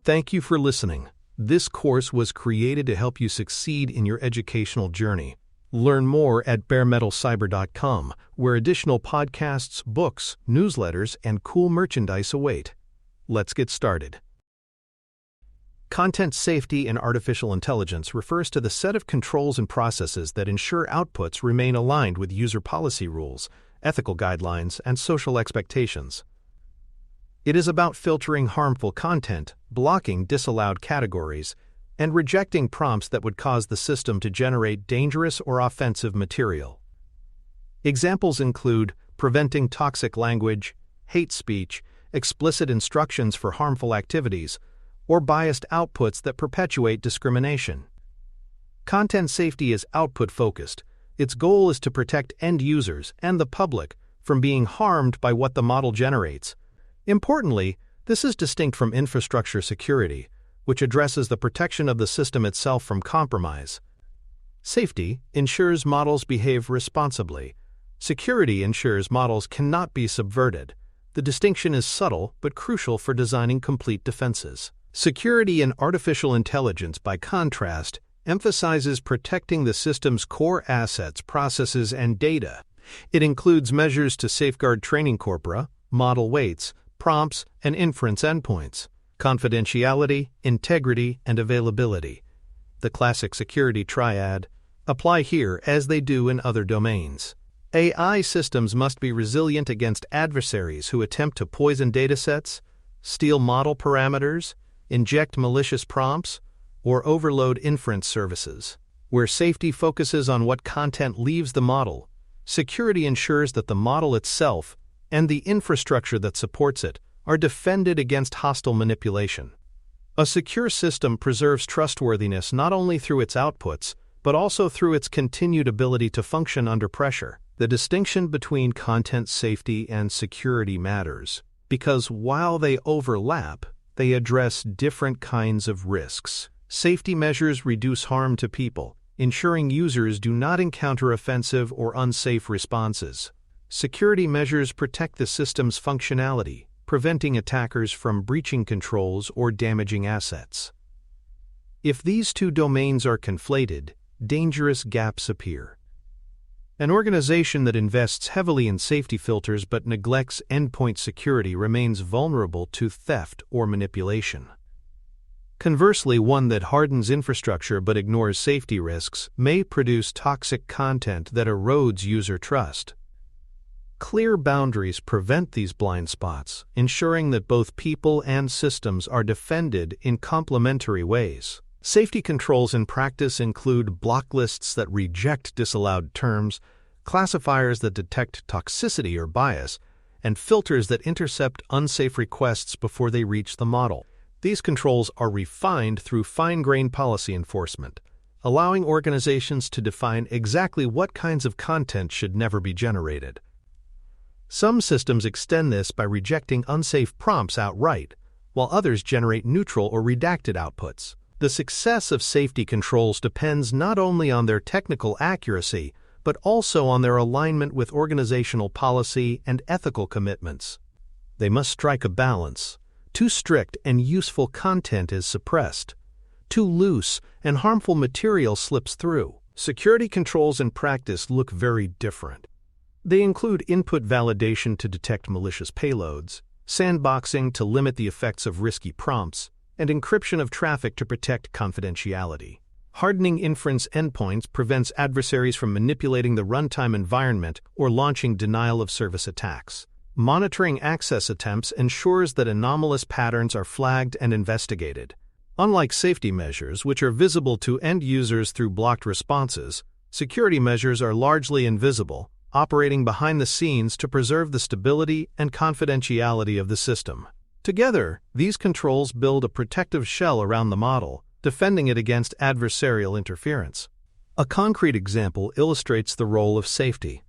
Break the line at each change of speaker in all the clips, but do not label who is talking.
Thank you for listening. This course was created to help you succeed in your educational journey. Learn more at baremetalcyber.com, where additional podcasts, books, newsletters, and cool merchandise await. Let's get started. Content safety in artificial intelligence refers to the set of controls and processes that ensure outputs remain aligned with user policy rules, ethical guidelines, and social expectations. It is about filtering harmful content, blocking disallowed categories, and rejecting prompts that would cause the system to generate dangerous or offensive material. Examples include preventing toxic language, hate speech, explicit instructions for harmful activities, or biased outputs that perpetuate discrimination. Content safety is output-focused. Its goal is to protect end users and the public from being harmed by what the model generates. Importantly, this is distinct from infrastructure security, which addresses the protection of the system itself from compromise. Safety ensures models behave responsibly. Security ensures models cannot be subverted. The distinction is subtle but crucial for designing complete defenses. Security in artificial intelligence, by contrast, emphasizes protecting the system's core assets, processes, and data. It includes measures to safeguard training corpora, model weights, prompts, and inference endpoints, confidentiality, integrity, and availability. The classic security triad apply here as they do in other domains. AI systems must be resilient against adversaries who attempt to poison datasets, steal model parameters, inject malicious prompts, or overload inference services. Where safety focuses on what content leaves the model, security ensures that the model itself and the infrastructure that supports it are defended against hostile manipulation. A secure system preserves trustworthiness not only through its outputs, but also through its continued ability to function under pressure. The distinction between content safety and security matters, because while they overlap, they address different kinds of risks. Safety measures reduce harm to people, ensuring users do not encounter offensive or unsafe responses. Security measures protect the system's functionality, preventing attackers from breaching controls or damaging assets. If these two domains are conflated, dangerous gaps appear. An organization that invests heavily in safety filters but neglects endpoint security remains vulnerable to theft or manipulation. Conversely, one that hardens infrastructure but ignores safety risks may produce toxic content that erodes user trust. Clear boundaries prevent these blind spots, ensuring that both people and systems are defended in complementary ways. Safety controls in practice include block lists that reject disallowed terms, classifiers that detect toxicity or bias, and filters that intercept unsafe requests before they reach the model. These controls are refined through fine-grained policy enforcement, allowing organizations to define exactly what kinds of content should never be generated. Some systems extend this by rejecting unsafe prompts outright, while others generate neutral or redacted outputs. The success of safety controls depends not only on their technical accuracy, but also on their alignment with organizational policy and ethical commitments. They must strike a balance. Too strict and useful content is suppressed. Too loose and harmful material slips through. Security controls in practice look very different. They include input validation to detect malicious payloads, sandboxing to limit the effects of risky prompts, and encryption of traffic to protect confidentiality. Hardening inference endpoints prevents adversaries from manipulating the runtime environment or launching denial-of-service attacks. Monitoring access attempts ensures that anomalous patterns are flagged and investigated. Unlike safety measures, which are visible to end users through blocked responses, security measures are largely invisible, operating behind the scenes to preserve the stability and confidentiality of the system. Together, these controls build a protective shell around the model, defending it against adversarial interference. A concrete example illustrates the role of safety.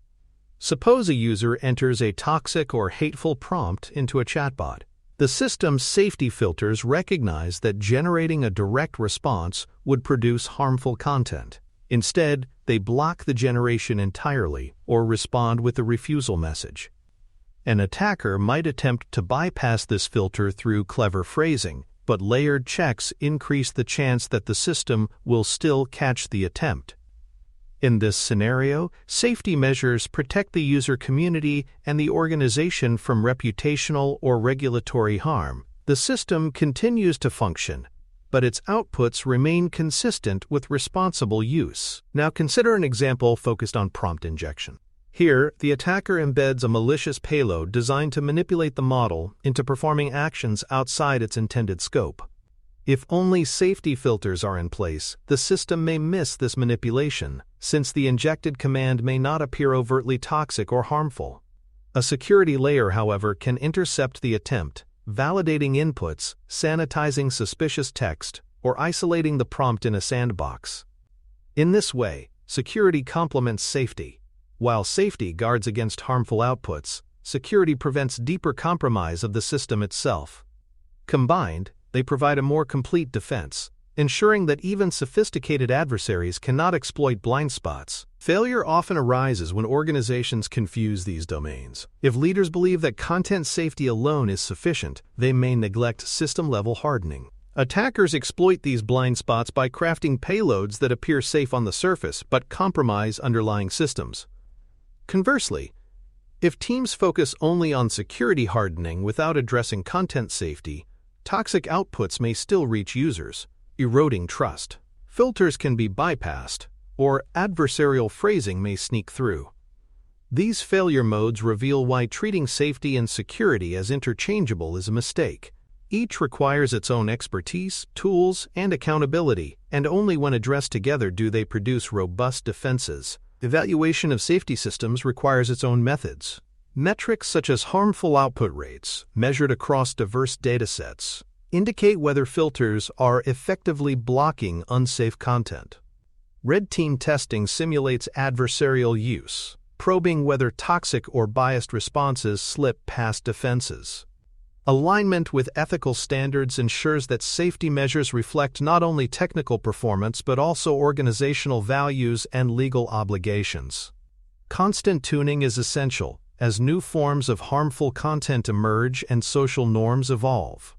Suppose a user enters a toxic or hateful prompt into a chatbot. The system's safety filters recognize that generating a direct response would produce harmful content. Instead, they block the generation entirely or respond with a refusal message. An attacker might attempt to bypass this filter through clever phrasing, but layered checks increase the chance that the system will still catch the attempt. In this scenario, safety measures protect the user community and the organization from reputational or regulatory harm. The system continues to function, but its outputs remain consistent with responsible use. Now consider an example focused on prompt injection. Here, the attacker embeds a malicious payload designed to manipulate the model into performing actions outside its intended scope. If only safety filters are in place, the system may miss this manipulation, since the injected command may not appear overtly toxic or harmful. A security layer, however, can intercept the attempt, validating inputs, sanitizing suspicious text, or isolating the prompt in a sandbox. In this way, security complements safety. While safety guards against harmful outputs, security prevents deeper compromise of the system itself. Combined, they provide a more complete defense, ensuring that even sophisticated adversaries cannot exploit blind spots. Failure often arises when organizations confuse these domains. If leaders believe that content safety alone is sufficient, they may neglect system-level hardening. Attackers exploit these blind spots by crafting payloads that appear safe on the surface but compromise underlying systems. Conversely, if teams focus only on security hardening without addressing content safety, toxic outputs may still reach users, eroding trust. Filters can be bypassed, or adversarial phrasing may sneak through. These failure modes reveal why treating safety and security as interchangeable is a mistake. Each requires its own expertise, tools, and accountability, and only when addressed together do they produce robust defenses. Evaluation of safety systems requires its own methods. Metrics such as harmful output rates, measured across diverse datasets, indicate whether filters are effectively blocking unsafe content. Red team testing simulates adversarial use, probing whether toxic or biased responses slip past defenses. Alignment with ethical standards ensures that safety measures reflect not only technical performance but also organizational values and legal obligations. Constant tuning is essential, as new forms of harmful content emerge and social norms evolve.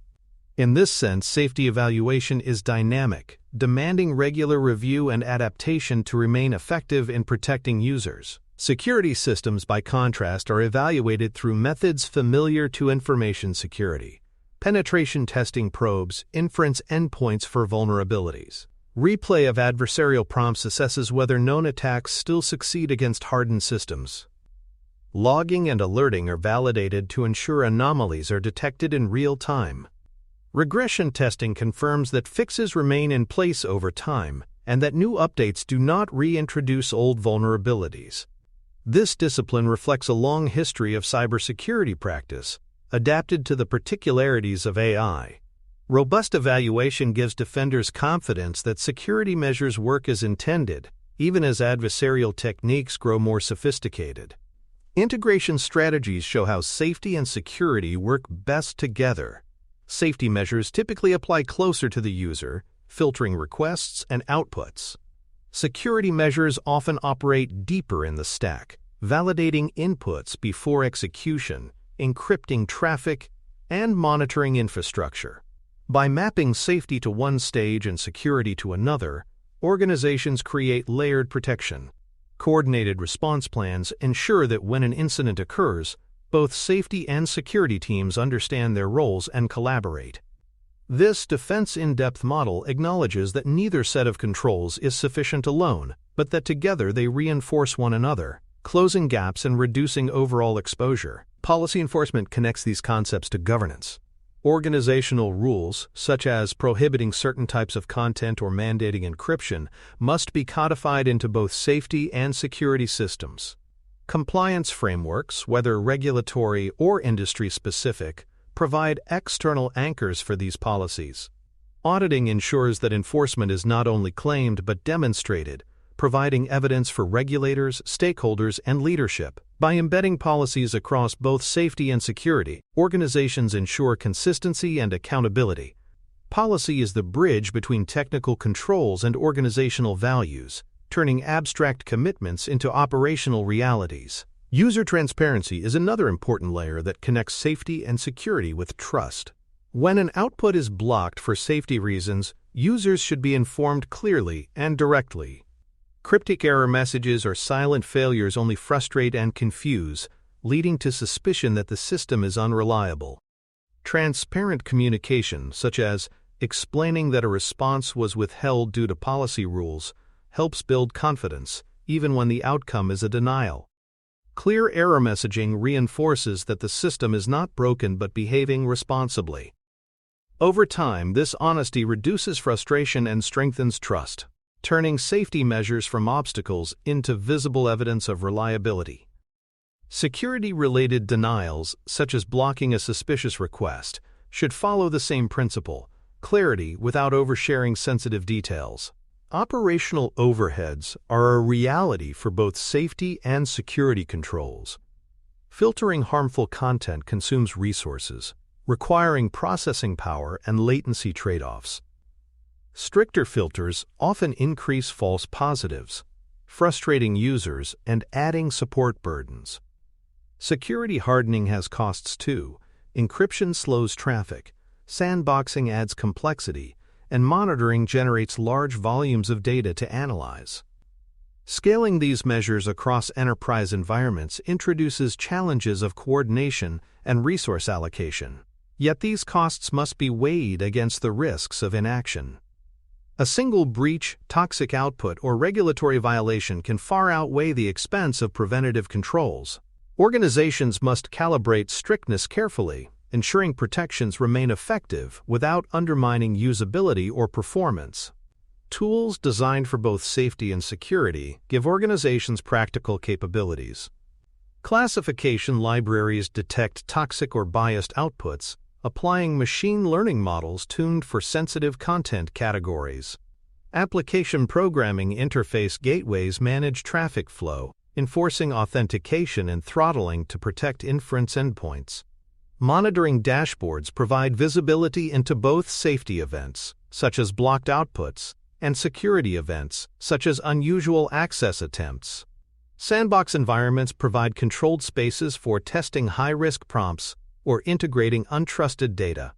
In this sense, safety evaluation is dynamic, demanding regular review and adaptation to remain effective in protecting users. Security systems, by contrast, are evaluated through methods familiar to information security. Penetration testing probes inference endpoints for vulnerabilities. Replay of adversarial prompts assesses whether known attacks still succeed against hardened systems. Logging and alerting are validated to ensure anomalies are detected in real time. Regression testing confirms that fixes remain in place over time and that new updates do not reintroduce old vulnerabilities. This discipline reflects a long history of cybersecurity practice, adapted to the particularities of AI. Robust evaluation gives defenders confidence that security measures work as intended, even as adversarial techniques grow more sophisticated. Integration strategies show how safety and security work best together. Safety measures typically apply closer to the user, filtering requests and outputs. Security measures often operate deeper in the stack, validating inputs before execution, encrypting traffic, and monitoring infrastructure. By mapping safety to one stage and security to another, organizations create layered protection. Coordinated response plans ensure that when an incident occurs, both safety and security teams understand their roles and collaborate. This defense in-depth model acknowledges that neither set of controls is sufficient alone, but that together they reinforce one another, closing gaps and reducing overall exposure. Policy enforcement connects these concepts to governance. Organizational rules, such as prohibiting certain types of content or mandating encryption, must be codified into both safety and security systems. Compliance frameworks, whether regulatory or industry-specific, provide external anchors for these policies. Auditing ensures that enforcement is not only claimed but demonstrated, providing evidence for regulators, stakeholders, and leadership. By embedding policies across both safety and security, organizations ensure consistency and accountability. Policy is the bridge between technical controls and organizational values, turning abstract commitments into operational realities. User transparency is another important layer that connects safety and security with trust. When an output is blocked for safety reasons, users should be informed clearly and directly. Cryptic error messages or silent failures only frustrate and confuse, leading to suspicion that the system is unreliable. Transparent communication, such as explaining that a response was withheld due to policy rules, helps build confidence, even when the outcome is a denial. Clear error messaging reinforces that the system is not broken but behaving responsibly. Over time, this honesty reduces frustration and strengthens trust, turning safety measures from obstacles into visible evidence of reliability. Security-related denials, such as blocking a suspicious request, should follow the same principle: clarity without oversharing sensitive details. Operational overheads are a reality for both safety and security controls. Filtering harmful content consumes resources, requiring processing power and latency trade-offs. Stricter filters often increase false positives, frustrating users and adding support burdens. Security hardening has costs too. Encryption slows traffic, sandboxing adds complexity, and monitoring generates large volumes of data to analyze. Scaling these measures across enterprise environments introduces challenges of coordination and resource allocation. Yet these costs must be weighed against the risks of inaction. A single breach, toxic output, or regulatory violation can far outweigh the expense of preventative controls. Organizations must calibrate strictness carefully, ensuring protections remain effective without undermining usability or performance. Tools designed for both safety and security give organizations practical capabilities. Classification libraries detect toxic or biased outputs, applying machine learning models tuned for sensitive content categories. Application programming interface gateways manage traffic flow, enforcing authentication and throttling to protect inference endpoints. Monitoring dashboards provide visibility into both safety events, such as blocked outputs, and security events, such as unusual access attempts. Sandbox environments provide controlled spaces for testing high-risk prompts or integrating untrusted data.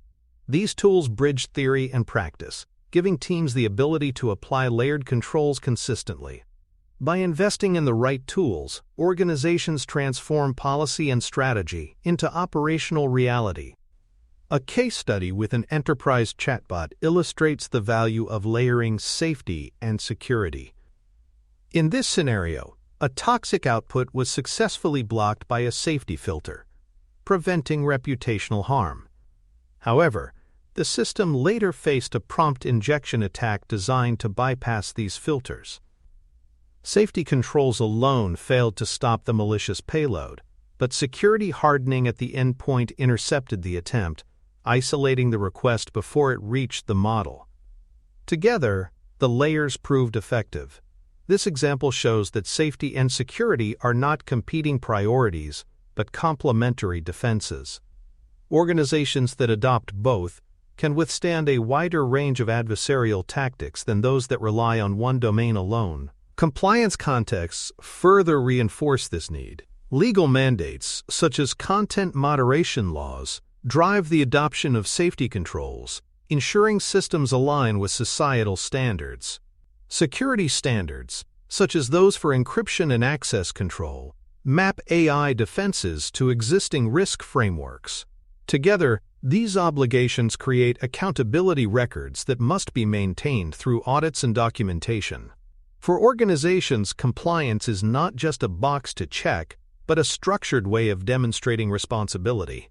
These tools bridge theory and practice, giving teams the ability to apply layered controls consistently. By investing in the right tools, organizations transform policy and strategy into operational reality. A case study with an enterprise chatbot illustrates the value of layering safety and security. In this scenario, a toxic output was successfully blocked by a safety filter, preventing reputational harm. However, the system later faced a prompt injection attack designed to bypass these filters. Safety controls alone failed to stop the malicious payload, but security hardening at the endpoint intercepted the attempt, isolating the request before it reached the model. Together, the layers proved effective. This example shows that safety and security are not competing priorities, but complementary defenses. Organizations that adopt both can withstand a wider range of adversarial tactics than those that rely on one domain alone. Compliance contexts further reinforce this need. Legal mandates, such as content moderation laws, drive the adoption of safety controls, ensuring systems align with societal standards. Security standards, such as those for encryption and access control, map AI defenses to existing risk frameworks. Together, these obligations create accountability records that must be maintained through audits and documentation. For organizations, compliance is not just a box to check, but a structured way of demonstrating responsibility.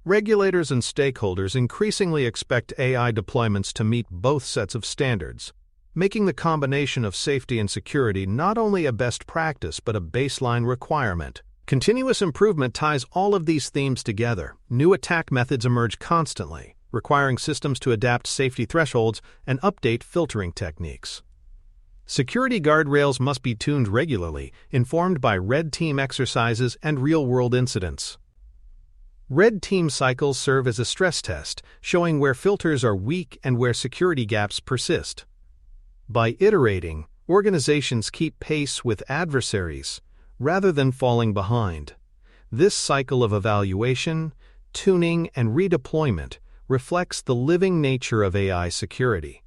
Regulators and stakeholders increasingly expect AI deployments to meet both sets of standards, making the combination of safety and security not only a best practice but a baseline requirement. Continuous improvement ties all of these themes together. New attack methods emerge constantly, requiring systems to adapt safety thresholds and update filtering techniques. Security guardrails must be tuned regularly, informed by red team exercises and real-world incidents. Red team cycles serve as a stress test, showing where filters are weak and where security gaps persist. By iterating, organizations keep pace with adversaries, rather than falling behind. This cycle of evaluation, tuning, and redeployment reflects the living nature of AI security.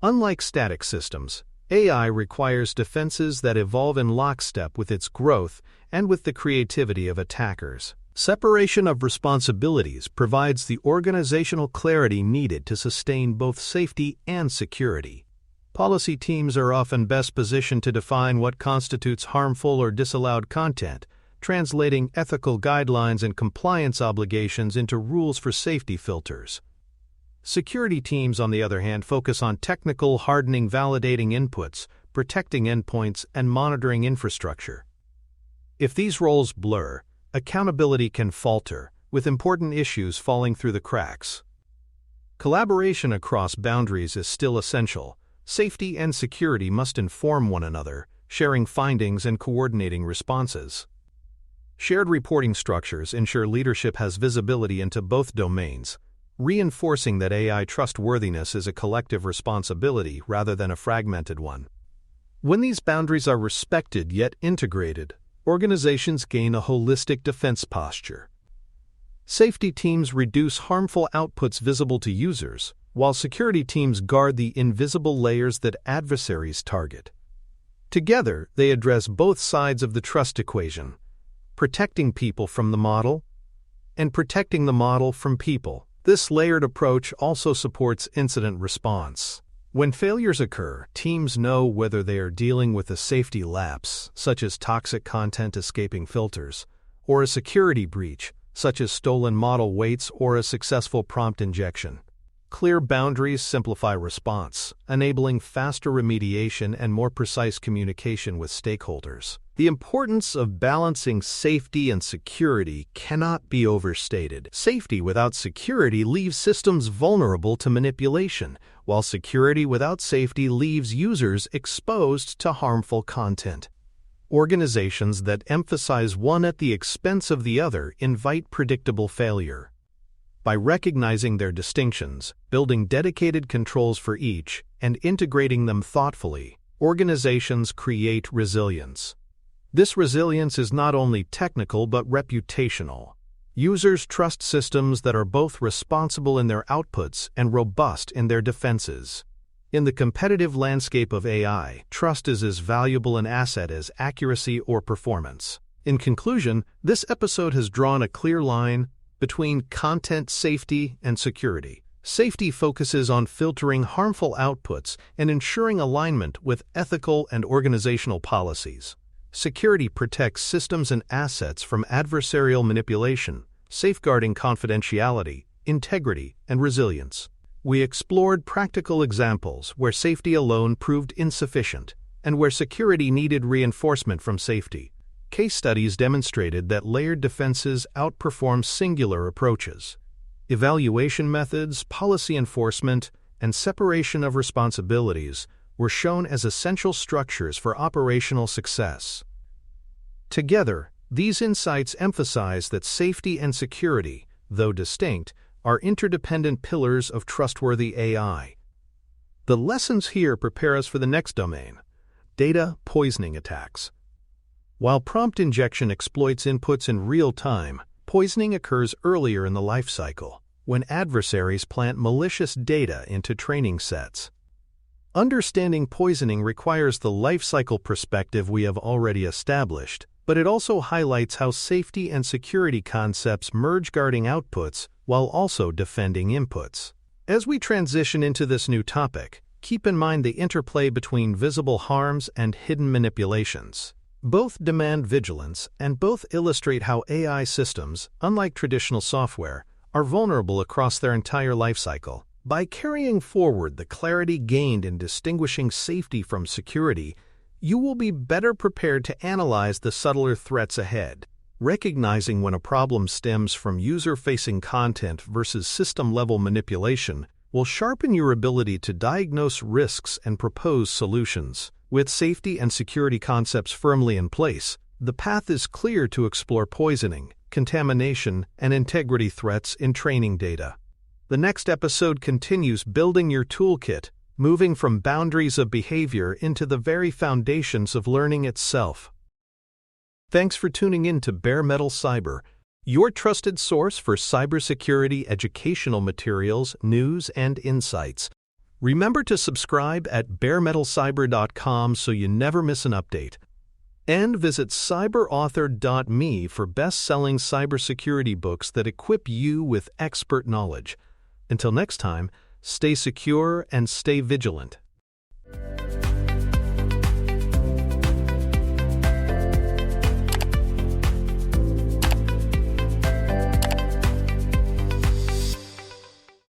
Unlike static systems, AI requires defenses that evolve in lockstep with its growth and with the creativity of attackers. Separation of responsibilities provides the organizational clarity needed to sustain both safety and security. Policy teams are often best positioned to define what constitutes harmful or disallowed content, translating ethical guidelines and compliance obligations into rules for safety filters. Security teams, on the other hand, focus on technical hardening, validating inputs, protecting endpoints, and monitoring infrastructure. If these roles blur, accountability can falter, with important issues falling through the cracks. Collaboration across boundaries is still essential. Safety and security must inform one another, sharing findings and coordinating responses. Shared reporting structures ensure leadership has visibility into both domains, reinforcing that AI trustworthiness is a collective responsibility rather than a fragmented one. When these boundaries are respected yet integrated, organizations gain a holistic defense posture. Safety teams reduce harmful outputs visible to users, while security teams guard the invisible layers that adversaries target. Together, they address both sides of the trust equation, protecting people from the model and protecting the model from people. This layered approach also supports incident response. When failures occur, teams know whether they are dealing with a safety lapse, such as toxic content escaping filters, or a security breach, such as stolen model weights or a successful prompt injection. Clear boundaries simplify response, enabling faster remediation and more precise communication with stakeholders. The importance of balancing safety and security cannot be overstated. Safety without security leaves systems vulnerable to manipulation, while security without safety leaves users exposed to harmful content. Organizations that emphasize one at the expense of the other invite predictable failure. By recognizing their distinctions, building dedicated controls for each, and integrating them thoughtfully, organizations create resilience. This resilience is not only technical but reputational. Users trust systems that are both responsible in their outputs and robust in their defenses. In the competitive landscape of AI, trust is as valuable an asset as accuracy or performance. In conclusion, this episode has drawn a clear line between content safety and security. Safety focuses on filtering harmful outputs and ensuring alignment with ethical and organizational policies. Security protects systems and assets from adversarial manipulation, safeguarding confidentiality, integrity, and resilience. We explored practical examples where safety alone proved insufficient and where security needed reinforcement from safety. Case studies demonstrated that layered defenses outperform singular approaches. Evaluation methods, policy enforcement, and separation of responsibilities were shown as essential structures for operational success. Together, these insights emphasize that safety and security, though distinct, are interdependent pillars of trustworthy AI. The lessons here prepare us for the next domain: data poisoning attacks. While prompt injection exploits inputs in real time, poisoning occurs earlier in the life cycle, when adversaries plant malicious data into training sets. Understanding poisoning requires the life cycle perspective we have already established, but it also highlights how safety and security concepts merge, guarding outputs while also defending inputs. As we transition into this new topic, keep in mind the interplay between visible harms and hidden manipulations. Both demand vigilance, and both illustrate how AI systems, unlike traditional software, are vulnerable across their entire lifecycle. By carrying forward the clarity gained in distinguishing safety from security, you will be better prepared to analyze the subtler threats ahead. Recognizing when a problem stems from user-facing content versus system-level manipulation will sharpen your ability to diagnose risks and propose solutions. With safety and security concepts firmly in place, the path is clear to explore poisoning, contamination, and integrity threats in training data. The next episode continues building your toolkit, moving from boundaries of behavior into the very foundations of learning itself. Thanks for tuning in to Bare Metal Cyber. your trusted source for cybersecurity educational materials, news, and insights. Remember to subscribe at baremetalcyber.com so you never miss an update. And visit cyberauthor.me for best-selling cybersecurity books that equip you with expert knowledge. Until next time, stay secure and stay vigilant.